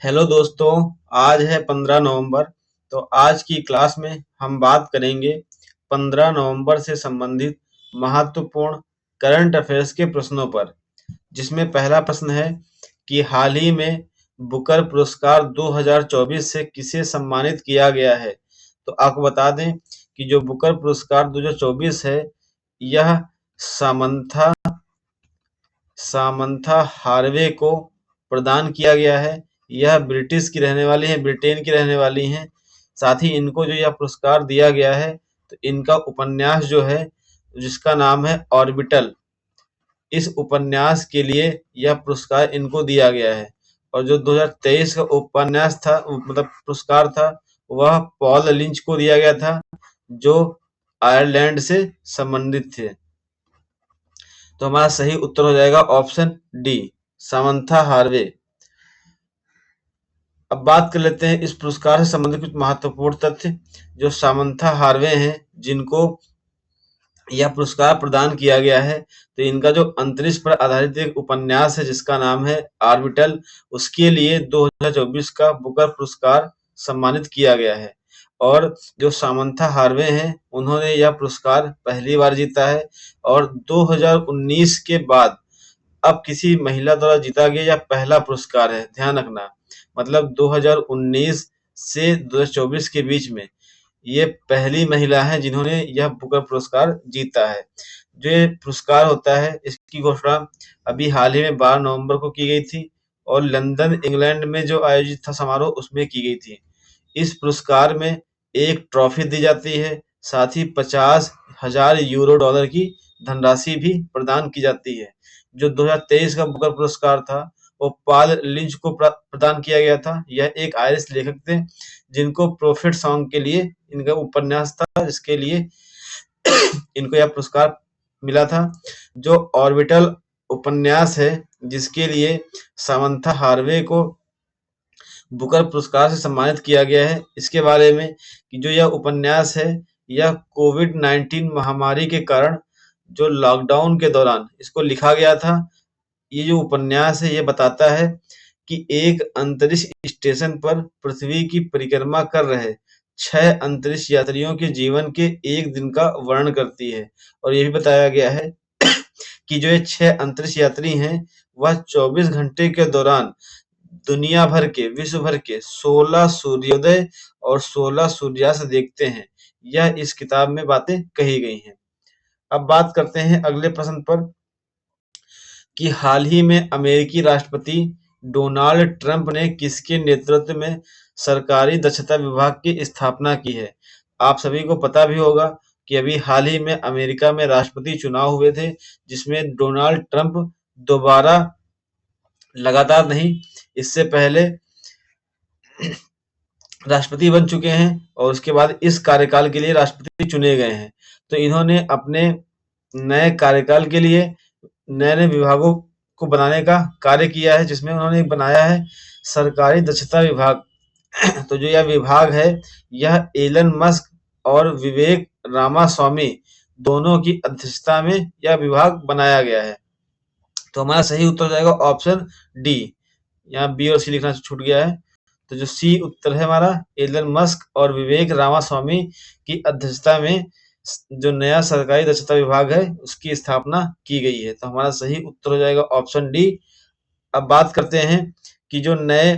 Hello दोस्तों। आज है 15 नवंबर। तो आज की क्लास में हम बात करेंगे 15 नवंबर से संबंधित महत्वपूर्ण करंट अफेयर्स के प्रश्नों पर, जिसमें पहला प्रश्न है कि हाल ही में बुकर पुरस्कार 2024 से किसे सम्मानित किया गया है। तो आपको बता दें कि जो बुकर पुरस्कार 2024 है, यह सामंथा सामंथा हार्वे को प्रदान किया गया है। यह ब्रिटिश की रहने वाली हैं, ब्रिटेन की रहने वाली हैं। साथ ही इनको जो यह पुरस्कार दिया गया है, तो इनका उपन्यास जो है, जिसका नाम है ऑर्बिटल, इस उपन्यास के लिए यह पुरस्कार इनको दिया गया है। और जो 2023 का उपन्यास था, मतलब पुरस्कार था, वह पॉल लिंच को दिया गया था, जो आयरलैंड से संबंधित थे। तो हमारा सही उत्तर हो जाएगा ऑप्शन डी, सामंथा हार्वे। अब बात कर लेते हैं इस पुरस्कार से संबंधित कुछ महत्वपूर्ण तथ्य। जो सामंथा हार्वे हैं, जिनको यह पुरस्कार प्रदान किया गया है, तो इनका जो अंतरिक्ष पर आधारित एक उपन्यास है जिसका नाम है ऑर्बिटल, उसके लिए 2024 का बुकर पुरस्कार सम्मानित किया गया है। और जो सामंथा हार्वे हैं, उन्होंने यह पुरस्कार पहली बार जीता है और 2019 के बाद अब किसी महिला द्वारा जीता गया यह पहला पुरस्कार है। ध्यान रखना, मतलब 2019 से 2024 के बीच में ये पहली महिला है जिन्होंने यह बुकर पुरस्कार जीता है। जो ये पुरस्कार होता है, इसकी घोषणा अभी हाल ही में 12 नवंबर को की गई थी और लंदन, इंग्लैंड में जो आयोजित था समारोह, उसमें की गई थी। इस पुरस्कार में एक ट्रॉफी दी जाती है, साथ ही 50,000 यूरो डॉलर की धनराशि भी प्रदान की जाती है। जो 2023 का बुकर पुरस्कार था, वो पॉल लिंच को प्रदान किया गया था। यह एक आयरिश लेखक थे जिनको प्रोफेट सॉन्ग के लिए इनका उपन्यास था, जिसके लिए इनको यह पुरस्कार मिला था। जो ऑर्बिटल उपन्यास है, जिसके लिए सामंथा हार्वे को बुकर पुरस्कार से सम्मानित किया गया है, इसके बारे में कि जो यह उपन्यास है, यह कोविड-19 महामारी के कारण जो लॉकडाउन के दौरान इसको लिखा गया था। ये जो उपन्यास है, ये बताता है कि एक अंतरिक्ष स्टेशन पर पृथ्वी की परिक्रमा कर रहे 6 अंतरिक्ष यात्रियों के जीवन के एक दिन का वर्णन करती है। और ये भी बताया गया है कि जो ये 6 अंतरिक्ष यात्री हैं, वह 24 घंटे के दौरान दुनिया भर के, विश्व भर के 16 सूर्योदय और 16 सूर्यास्त देखते हैं। यह इस किताब में बातें कही गई हैं। अब बात करते हैं अगले प्रश्न पर कि हाल ही में अमेरिकी राष्ट्रपति डोनाल्ड ट्रंप ने किसके नेतृत्व में सरकारी दक्षता विभाग की स्थापना की है। आप सभी को पता भी होगा कि अभी हाल ही में अमेरिका में राष्ट्रपति चुनाव हुए थे, जिसमें डोनाल्ड ट्रंप दोबारा, लगातार नहीं, इससे पहले राष्ट्रपति बन चुके हैं और उसके बाद इस कार्यकाल के लिए राष्ट्रपति चुने गए हैं। तो इन्होंने अपने नए कार्यकाल के लिए नए नए विभागों को बनाने का कार्य किया है, जिसमें उन्होंने बनाया है सरकारी दक्षता विभाग। तो जो यह विभाग है, यह एलन मस्क और विवेक रामास्वामी दोनों की अध्यक्षता में यह विभाग बनाया गया है। तो हमारा सही उत्तर हो जाएगा ऑप्शन डी। यहाँ बी और सी लिखना छूट गया है, तो जो सी उत्तर है हमारा, एलन मस्क और विवेक रामास्वामी की अध्यक्षता में जो नया सरकारी दक्षता विभाग है, उसकी स्थापना की गई है। तो हमारा सही उत्तर हो जाएगा ऑप्शन डी। अब बात करते हैं कि जो नए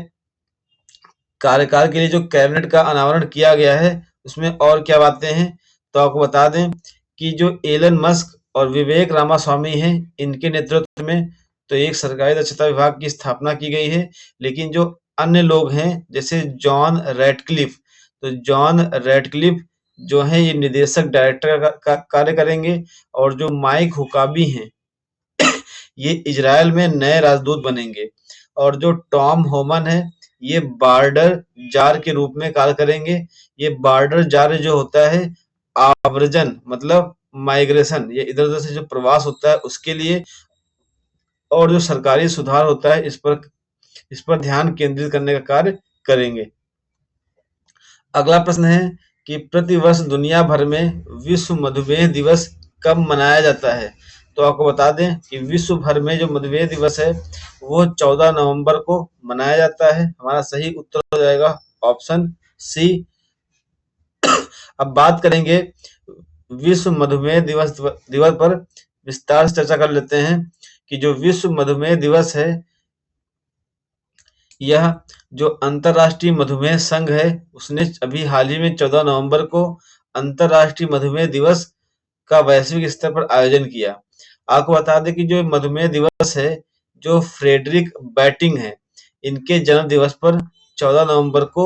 कार्यकाल के लिए जो कैबिनेट का अनावरण किया गया है, उसमें और क्या बातें हैं। तो आपको बता दें कि जो एलन मस्क और विवेक रामास्वामी हैं, इनके नेतृत्व में तो एक सरकारी दक्षता विभाग की स्थापना की गई है। लेकिन जो अन्य लोग हैं, जैसे जॉन रैटक्लिफ, तो जॉन रैटक्लिफ जो है ये निदेशक डायरेक्टर का कार्य करेंगे। और जो माइक हुकाबी हैं, ये इजराइल में नए राजदूत बनेंगे। और जो टॉम होमन है, ये बॉर्डर जार के रूप में कार्य करेंगे। ये बॉर्डर जार जो होता है, आव्रजन मतलब माइग्रेशन, ये इधर उधर से जो प्रवास होता है उसके लिए, और जो सरकारी सुधार होता है इस पर ध्यान केंद्रित करने का कार्य करेंगे। अगला प्रश्न है कि प्रतिवर्ष दुनिया भर में विश्व मधुमेह दिवस कब मनाया जाता है। तो आपको बता दें कि विश्व भर में जो मधुमेह दिवस है वो 14 नवंबर को मनाया जाता है। हमारा सही उत्तर हो जाएगा ऑप्शन सी। अब बात करेंगे विश्व मधुमेह दिवस दिवस पर विस्तार से चर्चा कर लेते हैं कि जो विश्व मधुमेह दिवस है यह जो अंतर्राष्ट्रीय मधुमेह संघ है उसने अभी हाल ही में 14 नवंबर को अंतर्राष्ट्रीय मधुमेह दिवस का वैश्विक स्तर पर आयोजन किया। आपको बता दें कि जो मधुमेह दिवस है जो फ्रेडरिक बैटिंग है इनके जन्म दिवस पर 14 नवंबर को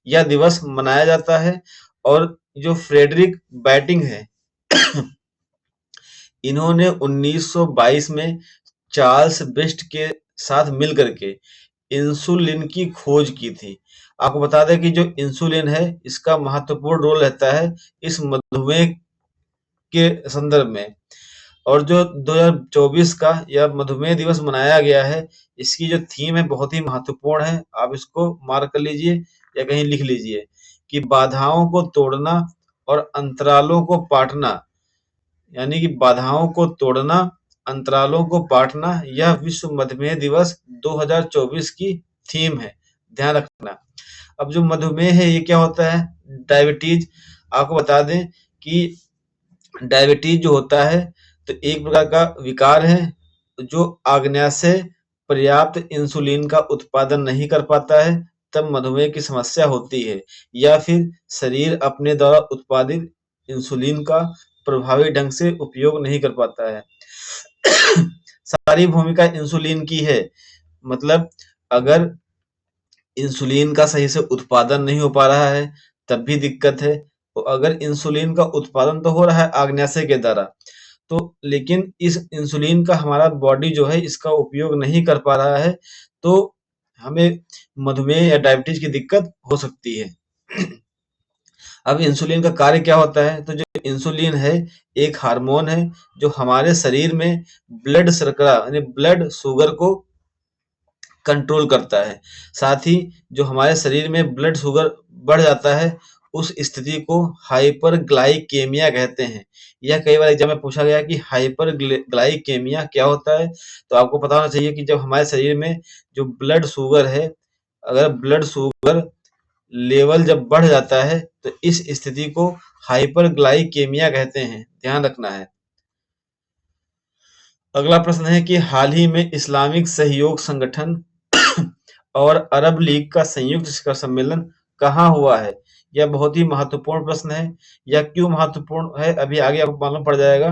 यह दिवस मनाया जाता है। और जो फ्रेडरिक बैटिंग है इन्होंने 1922 में चार्ल्स बेस्ट के साथ मिलकर के इंसुलिन की खोज की थी। आपको बता दें कि जो इंसुलिन है इसका महत्वपूर्ण रोल रहता है इस मधुमेह के संदर्भ में। और जो 2024 का यह मधुमेह दिवस मनाया गया है इसकी जो थीम है बहुत ही महत्वपूर्ण है। आप इसको मार्क कर लीजिए या कहीं लिख लीजिए कि बाधाओं को तोड़ना और अंतरालों को पाटना, यानी कि बाधाओं को तोड़ना, अंतरालों को पाटना, यह विश्व मधुमेह दिवस 2024 की थीम है, ध्यान रखना। अब जो मधुमेह है ये क्या होता है? डायबिटीज। आपको बता दें कि डायबिटीज जो होता है तो एक प्रकार का विकार है जो आग्नेयाशय पर्याप्त इंसुलिन का उत्पादन नहीं कर पाता है तब मधुमेह की समस्या होती है, या फिर शरीर अपने द्वारा उत्पादित इंसुलिन का प्रभावी ढंग से उपयोग नहीं कर पाता है। सारी भूमिका इंसुलिन की है, मतलब अगर इंसुलिन का सही से उत्पादन नहीं हो पा रहा है तब भी दिक्कत है। तो अगर इंसुलिन का उत्पादन तो हो रहा है आग्नेयाशय के द्वारा, तो लेकिन इस इंसुलिन का हमारा बॉडी जो है इसका उपयोग नहीं कर पा रहा है तो हमें मधुमेह या डायबिटीज की दिक्कत हो सकती है। अब इंसुलिन का कार्य क्या होता है? तो जो इंसुलिन है एक हार्मोन है जो हमारे शरीर में ब्लड शर्करा यानी ब्लड शुगर को कंट्रोल करता है। साथ ही जो हमारे शरीर में ब्लड शुगर बढ़ जाता है उस स्थिति को हाइपरग्लाइकेमिया कहते हैं। यह कई बार एग्जाम में पूछा गया कि हाइपरग्लाइकेमिया क्या होता है? तो आपको पता होना चाहिए कि जब हमारे शरीर में जो ब्लड शुगर है, अगर ब्लड शुगर लेवल जब बढ़ जाता है तो इस स्थिति को हाइपरग्लाइकेमिया कहते हैं, ध्यान रखना है। अगला प्रश्न है कि हाल ही में इस्लामिक सहयोग संगठन और अरब लीग का संयुक्त शिखर सम्मेलन कहाँ हुआ है? यह बहुत ही महत्वपूर्ण प्रश्न है। यह क्यों महत्वपूर्ण है अभी आगे आपको मालूम पड़ जाएगा।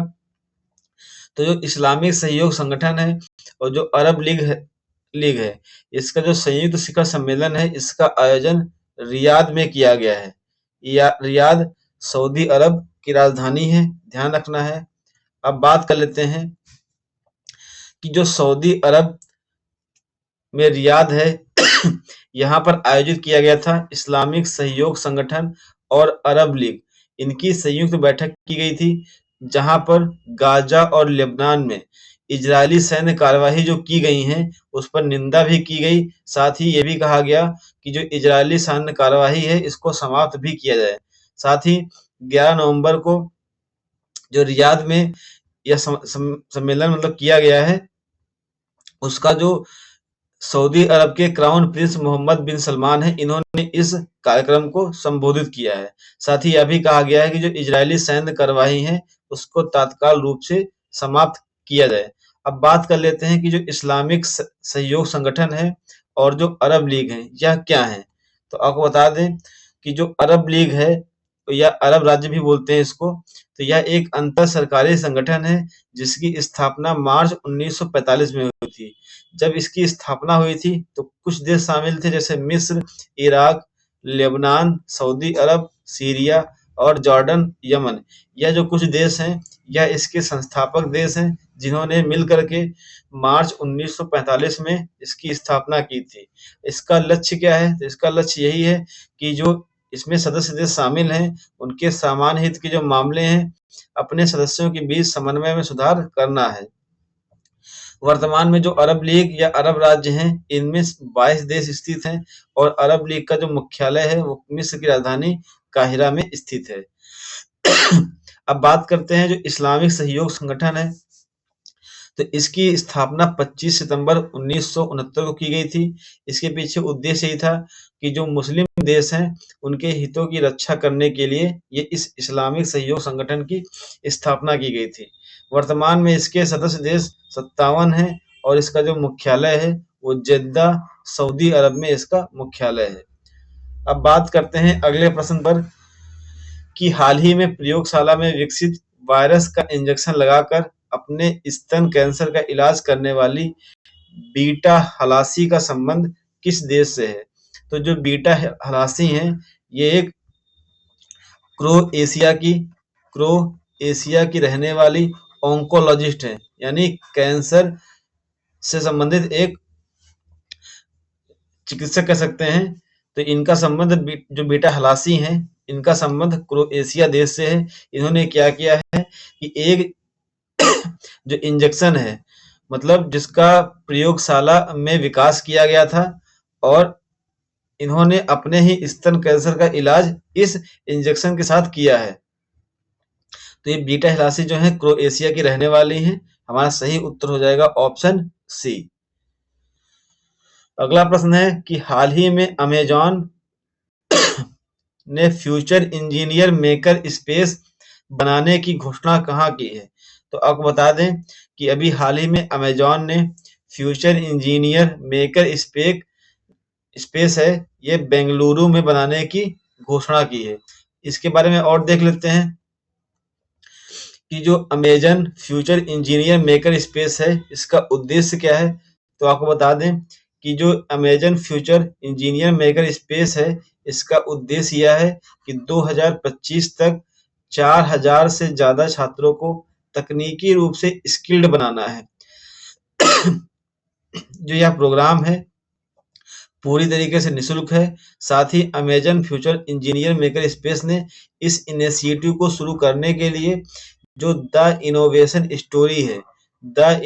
तो जो इस्लामिक सहयोग संगठन है और जो अरब लीग है इसका जो संयुक्त शिखर सम्मेलन है इसका आयोजन रियाद में किया गया है। रियाद सऊदी अरब की राजधानी है, ध्यान रखना है। अब बात कर लेते हैं कि जो सऊदी अरब में रियाद है यहाँ पर आयोजित किया गया था इस्लामिक सहयोग संगठन और अरब लीग, इनकी संयुक्त बैठक की गई थी जहां पर गाजा और लेबनान में इजरायली सैन्य कार्यवाही जो की गई हैं उस पर निंदा भी की गई। साथ ही ये भी कहा गया कि जो इजरायली सैन्य कार्यवाही है इसको समाप्त भी किया जाए। साथ ही 11 नवंबर को जो रियाद में यह सम्मेलन मतलब किया गया है उसका जो सऊदी अरब के क्राउन प्रिंस मोहम्मद बिन सलमान है इन्होंने इस कार्यक्रम को संबोधित किया है। साथ ही यह भी कहा गया है कि जो इजरायली सैन्य कार्यवाही है उसको तत्काल रूप से समाप्त किया जाए। अब बात कर लेते हैं कि जो इस्लामिक सहयोग संगठन है और जो अरब लीग है यह क्या है। तो आपको बता दें कि जो अरब लीग है या अरब राज्य भी बोलते हैं इसको, तो यह एक अंतर सरकारी संगठन है जिसकी स्थापना मार्च 1945 में हुई थी। जब इसकी स्थापना हुई थी तो कुछ देश शामिल थे जैसे मिस्र, इराक, लेबनान, सऊदी अरब, सीरिया और जॉर्डन, यमन। यह जो कुछ देश हैं यह इसके संस्थापक देश हैं जिन्होंने मिल करके मार्च 1945 में इसकी स्थापना की थी। इसका लक्ष्य क्या है? तो इसका लक्ष्य यही है कि जो इसमें सदस्य देश शामिल हैं उनके सामान्य हित के जो मामले हैं अपने सदस्यों के बीच समन्वय में सुधार करना है। वर्तमान में जो अरब लीग या अरब राज्य हैं इनमें 22 देश स्थित हैं और अरब लीग का जो मुख्यालय है वो मिस्र की राजधानी काहिरा में स्थित है। अब बात करते हैं जो इस्लामिक सहयोग संगठन है, तो इसकी स्थापना 25 सितंबर 1969 को की गई थी। इसके पीछे उद्देश्य यही था कि जो मुस्लिम देश हैं, उनके हितों की रक्षा करने के लिए ये इस इस्लामिक सहयोग संगठन की स्थापना की गई थी। वर्तमान में इसके सदस्य देश 57 हैं और इसका जो मुख्यालय है वो जेद्दा, सऊदी अरब में इसका मुख्यालय है। अब बात करते हैं अगले प्रश्न पर कि हाल ही में प्रयोगशाला में विकसित वायरस का इंजेक्शन लगाकर अपने स्तन कैंसर का इलाज करने वाली बीटा हलासी का संबंध किस देश से है? तो जो बीटा हलासी हैं, ये एक क्रोएशिया की रहने वाली ऑन्कोलॉजिस्ट हैं, यानी कैंसर से संबंधित एक चिकित्सक कह सकते हैं। तो इनका संबंध जो बीटा हलासी हैं, इनका संबंध क्रोएशिया देश से है। इन्होंने क्या किया है कि एक जो इंजेक्शन है, मतलब जिसका प्रयोगशाला में विकास किया गया था और इन्होंने अपने ही स्तन कैंसर का इलाज इस इंजेक्शन के साथ किया है। तो ये बीटा हलासी जो है क्रोएशिया की रहने वाली हैं। हमारा सही उत्तर हो जाएगा ऑप्शन सी। अगला प्रश्न है कि हाल ही में अमेजॉन ने फ्यूचर इंजीनियर मेकर स्पेस बनाने की घोषणा कहाँ की है? तो आपको बता दें कि अभी हाल ही में अमेजॉन ने फ्यूचर इंजीनियर मेकर स्पेस है, ये बेंगलुरु में बनाने की घोषणा की है। इसके बारे में और देख लेते हैं कि जो Amazon future engineer maker space है, इसका उद्देश्य क्या है? तो आपको बता दें कि जो Amazon future engineer maker space है, इसका उद्देश्य यह है कि 2025 तक 4000 से ज्यादा छात्रों को तकनीकी रूप से स्किल्ड बनाना है। जो यह प्रोग्राम है पूरी तरीके से निःशुल्क है। साथ ही Amazon future engineer maker space ने इस इनिशिएटिव को शुरू करने के लिए जो द इनोवेशन स्टोरी है, द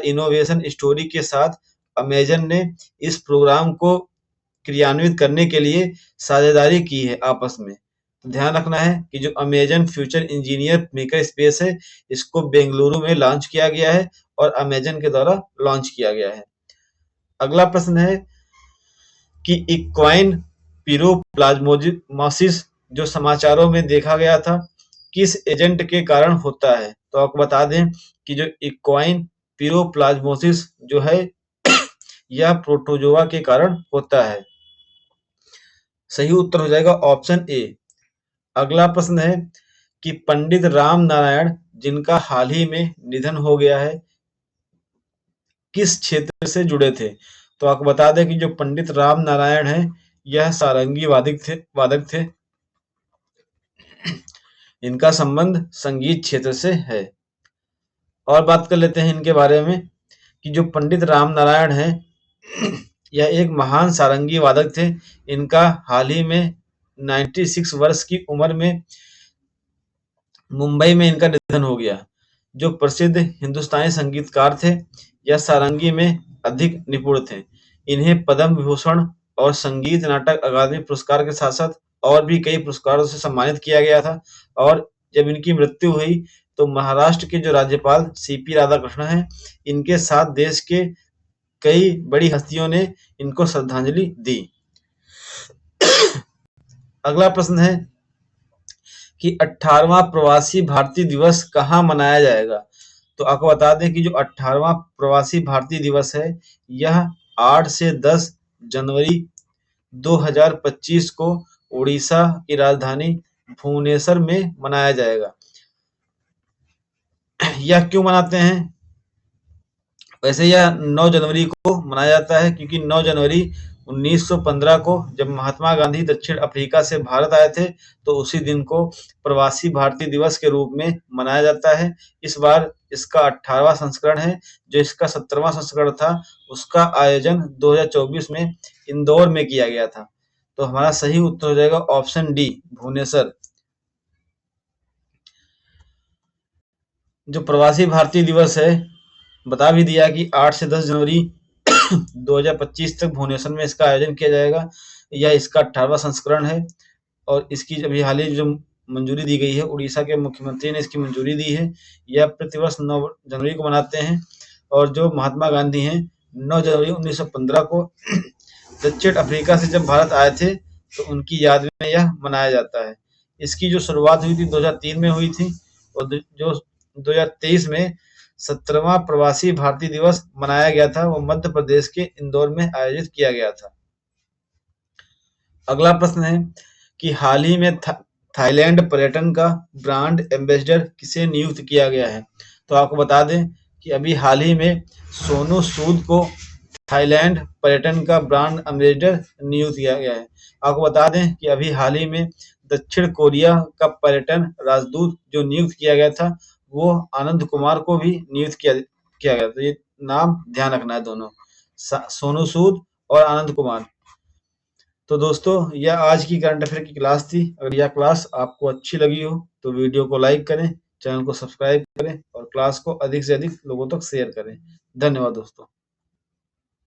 इनोवेशन स्टोरी के साथ अमेजन ने इस प्रोग्राम को क्रियान्वित करने के लिए साझेदारी की है आपस में। तो ध्यान रखना है कि जो Amazon future engineer maker space है, इसको बेंगलुरु में लॉन्च किया गया है और अमेजन के द्वारा लॉन्च किया गया है। अगला प्रश्न है कि इक्वाइन पिरोप्लाज्मोसिस जो समाचारों में देखा गया था, किस एजेंट के कारण होता है? तो आपको बता दें कि जो इक्वाइन पिरोप्लाज्मोसिस जो है यह प्रोटोजोआ के कारण होता है। सही उत्तर हो जाएगा ऑप्शन ए। अगला प्रश्न है कि पंडित राम नारायण जिनका हाल ही में निधन हो गया है, किस क्षेत्र से जुड़े थे? तो आपको बता दें कि जो पंडित राम नारायण है, यह सारंगी वादक थे। इनका संबंध संगीत क्षेत्र से है। और बात कर लेते हैं इनके बारे में कि जो पंडित राम नारायण है, यह एक महान सारंगी वादक थे। इनका हाल ही में 96 वर्ष की उम्र में मुंबई में इनका निधन हो गया। जो प्रसिद्ध हिंदुस्तानी संगीतकार थे, यह सारंगी में अधिक निपुण थे। इन्हें पद्म विभूषण और संगीत नाटक अकादमी पुरस्कार के साथ साथ और भी कई पुरस्कारों से सम्मानित किया गया था। और जब इनकी मृत्यु हुई तो महाराष्ट्र के जो राज्यपाल सीपी राधाकृष्णन हैं, इनके साथ देश के कई बड़ी हस्तियों ने इनको श्रद्धांजलि दी। अगला प्रश्न है कि 18वां प्रवासी भारतीय दिवस कहाँ मनाया जाएगा? तो आपको बता दें कि जो 18वां प्रवासी भारतीय दिवस है, यह 8 से 10 जनवरी 2025 को उड़ीसा की राजधानी भुवनेश्वर में मनाया जाएगा। यह क्यों मनाते हैं? वैसे यह 9 जनवरी को मनाया जाता है क्योंकि 9 जनवरी 1915 को जब महात्मा गांधी दक्षिण अफ्रीका से भारत आए थे, तो उसी दिन को प्रवासी भारतीय दिवस के रूप में मनाया जाता है। इस बार इसका 18वां संस्करण है। जो इसका 17वां संस्करण था, उसका आयोजन 2024 में इंदौर में किया गया था। तो हमारा सही उत्तर हो जाएगा ऑप्शन डी, भुवनेश्वर। जो प्रवासी भारतीय दिवस है, बता भी दिया कि 8 से 10 जनवरी 2025 तक भुवनेश्वर में इसका आयोजन किया जाएगा। यह इसका 18वां संस्करण है और इसकी अभी हाल ही जो मंजूरी दी गई है, उड़ीसा के मुख्यमंत्री ने इसकी मंजूरी दी है। यह प्रतिवर्ष 9 जनवरी को मनाते हैं और जो महात्मा गांधी हैं 9 जनवरी 1915 को दक्षिण अफ्रीका से जब भारत आए थे तो उनकी याद में यह मनाया जाता है। इसकी जो शुरुआत हुई थी 2003 में हुई थी और जो 2023 में 17वां प्रवासी भारतीय दिवस मनाया गया था, वो मध्य प्रदेश के इंदौर में आयोजित किया गया था। अगला प्रश्न है कि हाल ही में थाईलैंड पर्यटन का ब्रांड एम्बेसडर किसे नियुक्त किया गया है? तो आपको बता दें कि अभी हाल ही में सोनू सूद को थाईलैंड पर्यटन का ब्रांड एम्बेसडर नियुक्त किया गया है। आपको बता दें कि अभी हाल ही में दक्षिण कोरिया का पर्यटन राजदूत जो नियुक्त किया गया था, वो आनंद कुमार को भी नियुक्त किया गया। तो ये नाम ध्यान रखना है दोनों, सोनू सूद और आनंद कुमार। तो दोस्तों यह आज की करंट अफेयर की क्लास थी। अगर यह क्लास आपको अच्छी लगी हो तो वीडियो को लाइक करें, चैनल को सब्सक्राइब करें और क्लास को अधिक से अधिक लोगों तक शेयर करें। धन्यवाद दोस्तों।